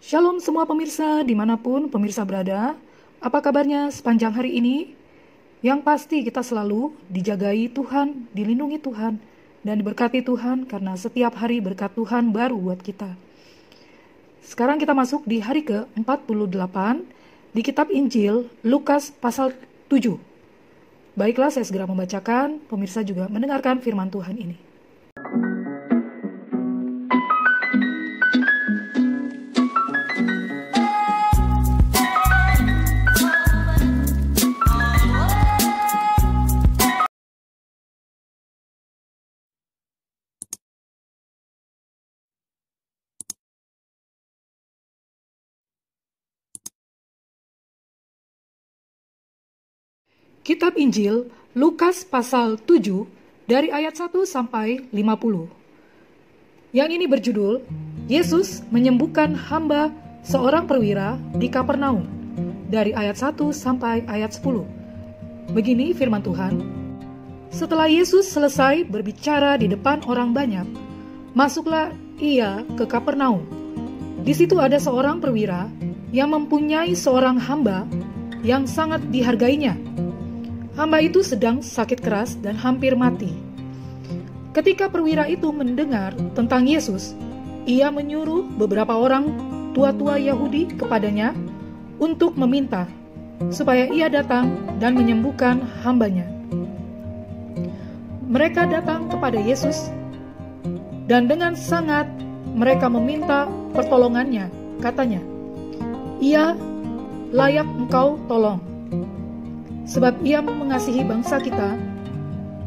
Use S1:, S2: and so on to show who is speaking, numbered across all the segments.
S1: Shalom semua pemirsa, dimanapun pemirsa berada. Apa kabarnya sepanjang hari ini? Yang pasti kita selalu dijagai Tuhan, dilindungi Tuhan, dan diberkati Tuhan karena setiap hari berkat Tuhan baru buat kita. Sekarang kita masuk di hari ke-48 di kitab Injil Lukas pasal 7. Baiklah, saya segera membacakan, pemirsa juga mendengarkan firman Tuhan ini. Kitab Injil Lukas pasal 7 dari ayat 1 sampai 50. Yang ini berjudul Yesus menyembuhkan hamba seorang perwira di Kapernaum dari ayat 1 sampai ayat 10. Begini firman Tuhan. Setelah Yesus selesai berbicara di depan orang banyak, masuklah ia ke Kapernaum. Di situ ada seorang perwira yang mempunyai seorang hamba yang sangat dihargainya. Hamba itu sedang sakit keras dan hampir mati. Ketika perwira itu mendengar tentang Yesus, ia menyuruh beberapa orang tua-tua Yahudi kepadanya untuk meminta supaya ia datang dan menyembuhkan hambanya. Mereka datang kepada Yesus dan dengan sangat mereka meminta pertolongannya. Katanya, "Ia layak engkau tolong. Sebab ia mengasihi bangsa kita,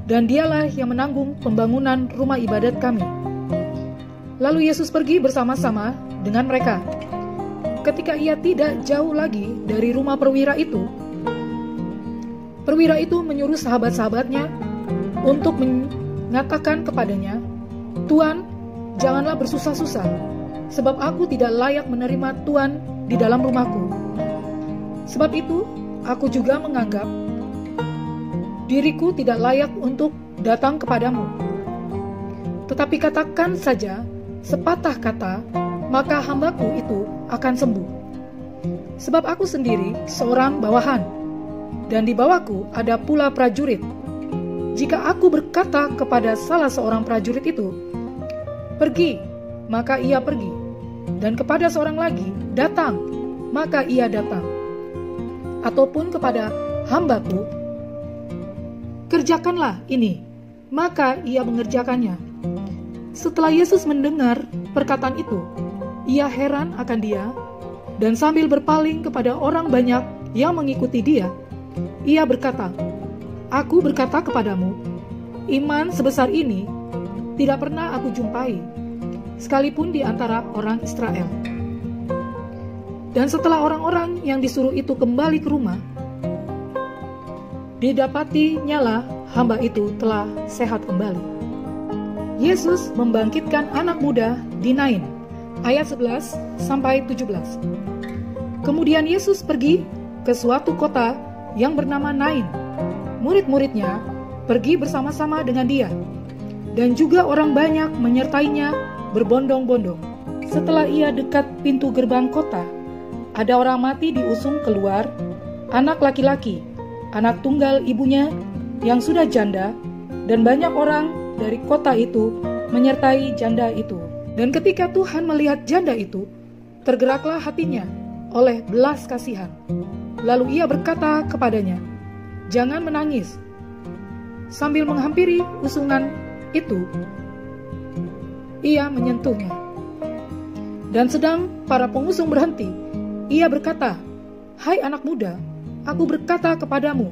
S1: dan dialah yang menanggung pembangunan rumah ibadat kami." Lalu Yesus pergi bersama-sama dengan mereka. Ketika ia tidak jauh lagi dari rumah perwira itu menyuruh sahabat-sahabatnya untuk mengatakan kepadanya, "Tuan, janganlah bersusah-susah, sebab aku tidak layak menerima Tuan di dalam rumahku. Sebab itu, aku juga menganggap diriku tidak layak untuk datang kepadamu. Tetapi katakan saja sepatah kata, maka hambaku itu akan sembuh. Sebab aku sendiri seorang bawahan, dan di bawahku ada pula prajurit. Jika aku berkata kepada salah seorang prajurit itu, 'Pergi,' maka ia pergi. Dan kepada seorang lagi, 'Datang,' maka ia datang. Ataupun kepada hambaku, 'Kerjakanlah ini,' maka ia mengerjakannya." Setelah Yesus mendengar perkataan itu, ia heran akan dia, dan sambil berpaling kepada orang banyak yang mengikuti dia, ia berkata, "Aku berkata kepadamu, iman sebesar ini tidak pernah aku jumpai, sekalipun di antara orang Israel." Dan setelah orang-orang yang disuruh itu kembali ke rumah, didapati nyala hamba itu telah sehat kembali. Yesus membangkitkan anak muda di Nain, ayat 11 sampai 17. Kemudian Yesus pergi ke suatu kota yang bernama Nain. Murid-muridnya pergi bersama-sama dengan dia, dan juga orang banyak menyertainya berbondong-bondong. Setelah ia dekat pintu gerbang kota, ada orang mati diusung keluar, anak laki-laki, anak tunggal ibunya yang sudah janda, dan banyak orang dari kota itu menyertai janda itu. Dan ketika Tuhan melihat janda itu, tergeraklah hatinya oleh belas kasihan. Lalu ia berkata kepadanya, "Jangan menangis." Sambil menghampiri usungan itu, ia menyentuhnya. Dan sedang para pengusung berhenti, ia berkata, "Hai anak muda, aku berkata kepadamu,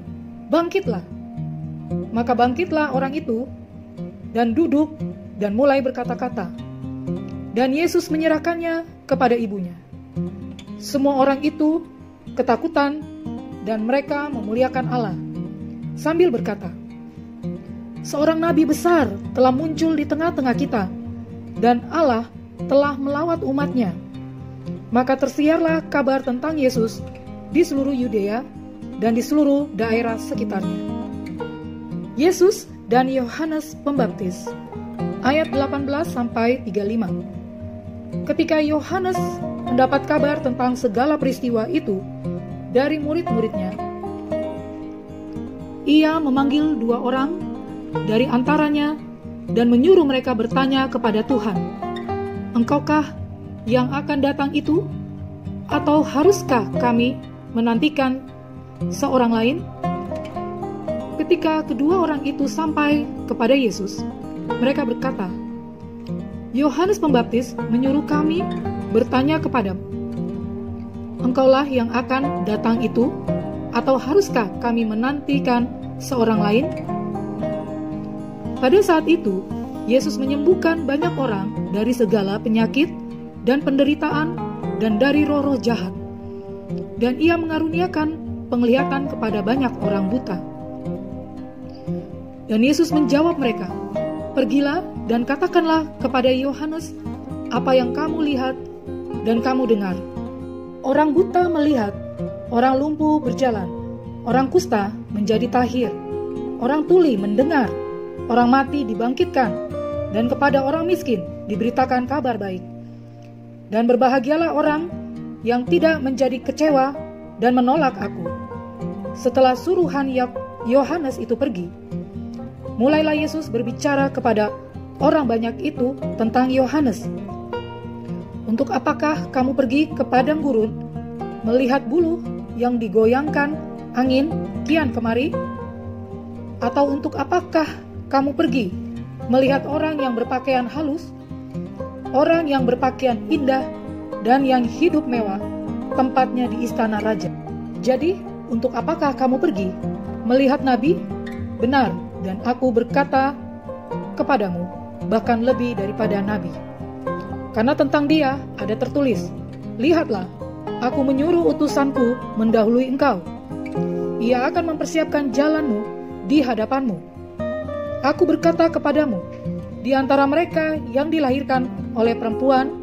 S1: bangkitlah." Maka bangkitlah orang itu, dan duduk, dan mulai berkata-kata. Dan Yesus menyerahkannya kepada ibunya. Semua orang itu ketakutan, dan mereka memuliakan Allah, sambil berkata, "Seorang nabi besar telah muncul di tengah-tengah kita, dan Allah telah melawat umatnya." Maka tersiarlah kabar tentang Yesus di seluruh Yudea dan di seluruh daerah sekitarnya. Yesus dan Yohanes Pembaptis, ayat 18 sampai 35. Ketika Yohanes mendapat kabar tentang segala peristiwa itu dari murid-muridnya, ia memanggil 2 orang dari antaranya dan menyuruh mereka bertanya kepada Tuhan, "Engkaukah yang akan datang itu? Atau haruskah kami menantikan seorang lain?" Ketika kedua orang itu sampai kepada Yesus, mereka berkata, "Yohanes Pembaptis menyuruh kami bertanya kepadamu, Engkaulah yang akan datang itu? Atau haruskah kami menantikan seorang lain?" Pada saat itu, Yesus menyembuhkan banyak orang dari segala penyakit dan penderitaan dan dari roh-roh jahat. Dan ia mengaruniakan penglihatan kepada banyak orang buta. Dan Yesus menjawab mereka, "Pergilah dan katakanlah kepada Yohanes apa yang kamu lihat dan kamu dengar. Orang buta melihat, orang lumpuh berjalan, orang kusta menjadi tahir, orang tuli mendengar, orang mati dibangkitkan, dan kepada orang miskin diberitakan kabar baik. Dan berbahagialah orang yang tidak menjadi kecewa dan menolak aku." Setelah suruhan Yohanes itu pergi, mulailah Yesus berbicara kepada orang banyak itu tentang Yohanes. "Untuk apakah kamu pergi ke padang gurun, melihat buluh yang digoyangkan angin kian kemari? Atau untuk apakah kamu pergi melihat orang yang berpakaian halus, orang yang berpakaian indah dan yang hidup mewah, tempatnya di istana raja? Jadi, untuk apakah kamu pergi melihat nabi? Benar, dan aku berkata kepadamu, bahkan lebih daripada nabi. Karena tentang dia ada tertulis, 'Lihatlah, aku menyuruh utusanku mendahului engkau. Ia akan mempersiapkan jalanmu di hadapanmu.' Aku berkata kepadamu, di antara mereka yang dilahirkan oleh perempuan,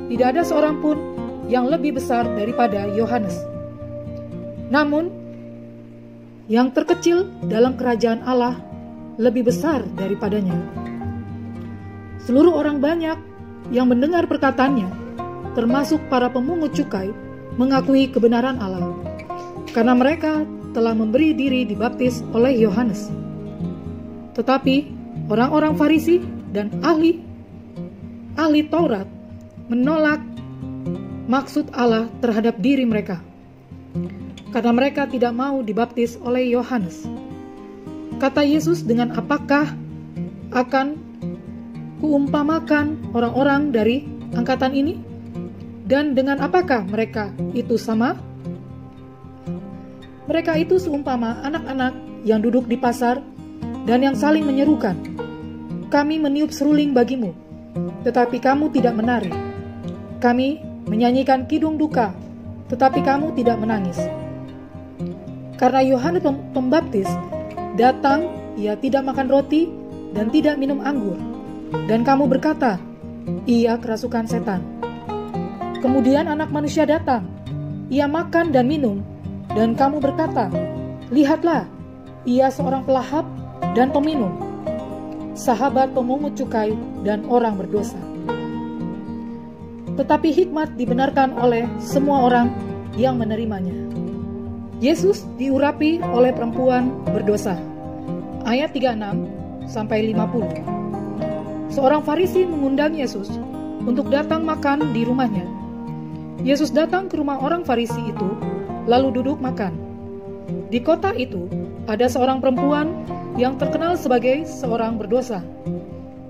S1: tidak ada seorang pun yang lebih besar daripada Yohanes. Namun, yang terkecil dalam kerajaan Allah lebih besar daripadanya." Seluruh orang banyak yang mendengar perkataannya, termasuk para pemungut cukai, mengakui kebenaran Allah, karena mereka telah memberi diri dibaptis oleh Yohanes. Tetapi orang-orang Farisi dan ahli Taurat menolak maksud Allah terhadap diri mereka, karena mereka tidak mau dibaptis oleh Yohanes. Kata Yesus, "Dengan apakah akan kuumpamakan orang-orang dari angkatan ini? Dan dengan apakah mereka itu sama? Mereka itu seumpama anak-anak yang duduk di pasar dan yang saling menyerukan, 'Kami meniup seruling bagimu, tetapi kamu tidak menari. Kami menyanyikan kidung duka, tetapi kamu tidak menangis.' Karena Yohanes Pembaptis datang, ia tidak makan roti dan tidak minum anggur, dan kamu berkata, 'Ia kerasukan setan.' Kemudian Anak Manusia datang, ia makan dan minum, dan kamu berkata, 'Lihatlah, ia seorang pelahap dan peminum, sahabat pemungut cukai dan orang berdosa.' Tetapi hikmat dibenarkan oleh semua orang yang menerimanya." Yesus diurapi oleh perempuan berdosa. Ayat 36-50. Seorang Farisi mengundang Yesus untuk datang makan di rumahnya. Yesus datang ke rumah orang Farisi itu, lalu duduk makan. Di kota itu ada seorang perempuan yang terkenal sebagai seorang berdosa.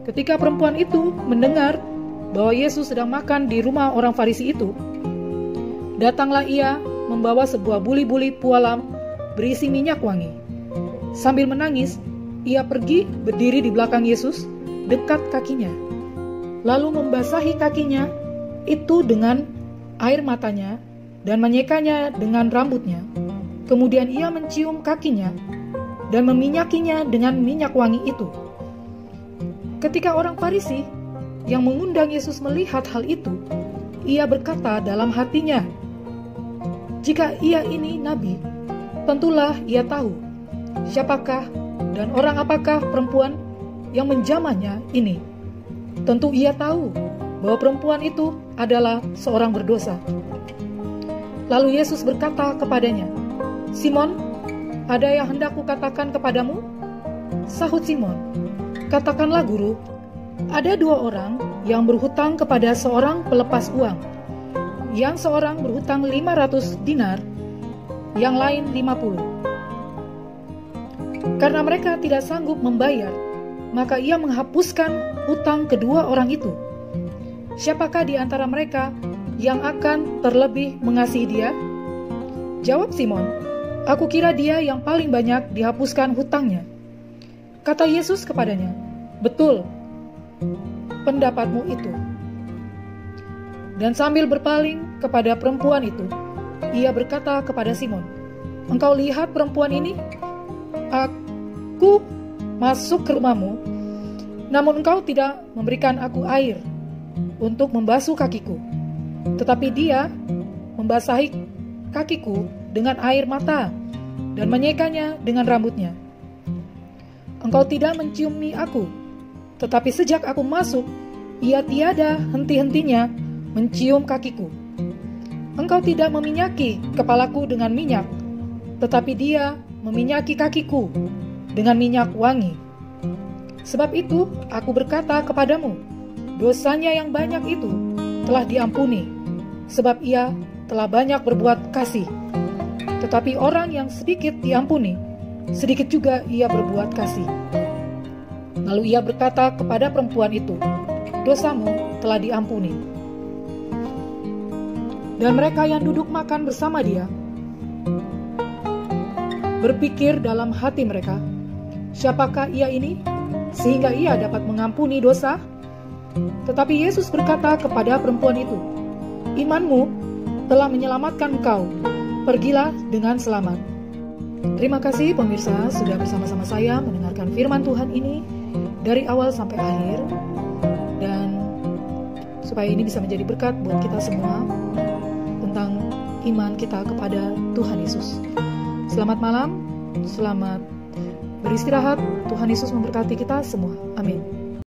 S1: Ketika perempuan itu mendengar bahwa Yesus sedang makan di rumah orang Farisi itu, datanglah ia membawa sebuah buli-buli pualam berisi minyak wangi. Sambil menangis, ia pergi berdiri di belakang Yesus, dekat kakinya, lalu membasahi kakinya itu dengan air matanya dan menyekanya dengan rambutnya. Kemudian ia mencium kakinya dan meminyakinya dengan minyak wangi itu. Ketika orang Farisi yang mengundang Yesus melihat hal itu, ia berkata dalam hatinya, "Jika ia ini nabi, tentulah ia tahu siapakah dan orang apakah perempuan yang menjamahnya ini. Tentu ia tahu bahwa perempuan itu adalah seorang berdosa. Lalu Yesus berkata kepadanya, "Simon, ada yang hendak kukatakan kepadamu?" Sahut Simon, "Katakanlah Guru." Ada 2 orang yang berhutang kepada seorang pelepas uang. Yang seorang berhutang 500 dinar, yang lain 50. Karena mereka tidak sanggup membayar, maka ia menghapuskan hutang kedua orang itu. Siapakah di antara mereka yang akan terlebih mengasihi dia? Jawab Simon, "Aku kira dia yang paling banyak dihapuskan hutangnya." Kata Yesus kepadanya, "Betul pendapatmu itu." Dan sambil berpaling kepada perempuan itu, ia berkata kepada Simon, "Engkau lihat perempuan ini? Aku masuk ke rumahmu, namun engkau tidak memberikan aku air untuk membasuh kakiku. Tetapi dia membasahi kakiku dengan air mata dan menyekanya dengan rambutnya. Engkau tidak menciumi aku, tetapi sejak aku masuk, ia tiada henti-hentinya mencium kakiku. Engkau tidak meminyaki kepalaku dengan minyak, tetapi dia meminyaki kakiku dengan minyak wangi. Sebab itu aku berkata kepadamu, dosanya yang banyak itu telah diampuni, sebab ia telah banyak berbuat kasih. Tetapi orang yang sedikit diampuni, sedikit juga ia berbuat kasih." Lalu ia berkata kepada perempuan itu, "Dosamu telah diampuni." Dan mereka yang duduk makan bersama dia berpikir dalam hati mereka, "Siapakah ia ini, sehingga ia dapat mengampuni dosa?" Tetapi Yesus berkata kepada perempuan itu, "Imanmu telah menyelamatkan engkau. Pergilah dengan selamat." Terima kasih pemirsa sudah bersama-sama saya mendengarkan firman Tuhan ini dari awal sampai akhir. Dan supaya ini bisa menjadi berkat buat kita semua tentang iman kita kepada Tuhan Yesus. Selamat malam, selamat beristirahat. Tuhan Yesus memberkati kita semua. Amin.